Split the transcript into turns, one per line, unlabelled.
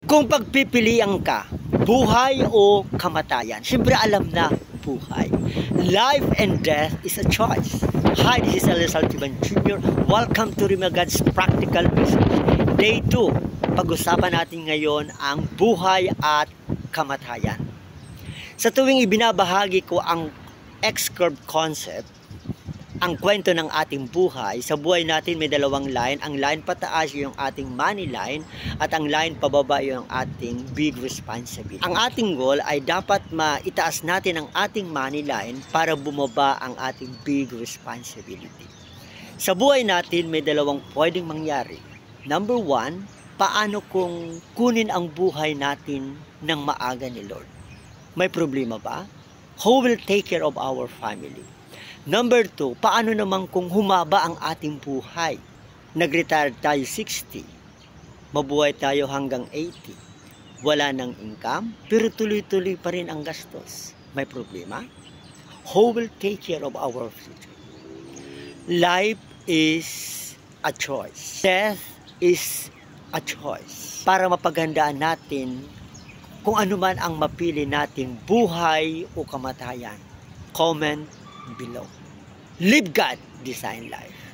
Kung pagpipilian ka, buhay o kamatayan, siyempre alam na buhay. Life and death is a choice. Hi, this is Elias Altiban Jr. Welcome to Rimagad's Practical Message. Day 2. Pag-usapan natin ngayon ang buhay at kamatayan. Sa tuwing ibinabahagi ko ang X-curve concept, ang kwento ng ating buhay, sa buhay natin may dalawang line. Ang line pataas yung ating money line at ang line pababa yung ating big responsibility. Ang ating goal ay dapat maitaas natin ang ating money line para bumaba ang ating big responsibility. Sa buhay natin may dalawang pwedeng mangyari. Number 1, paano kung kunin ang buhay natin ng maaga ni Lord? May problema ba? Who will take care of our family? Number 2, paano naman kung humaba ang ating buhay? Nag-retire tayo 60, mabuhay tayo hanggang 80, wala nang income, pero tuloy-tuloy pa rin ang gastos. May problema? Who will take care of our future? Life is a choice. Death is a choice. Para mapaghandaan natin kung ano man ang mapili nating buhay o kamatayan, comment below. Live God, design life.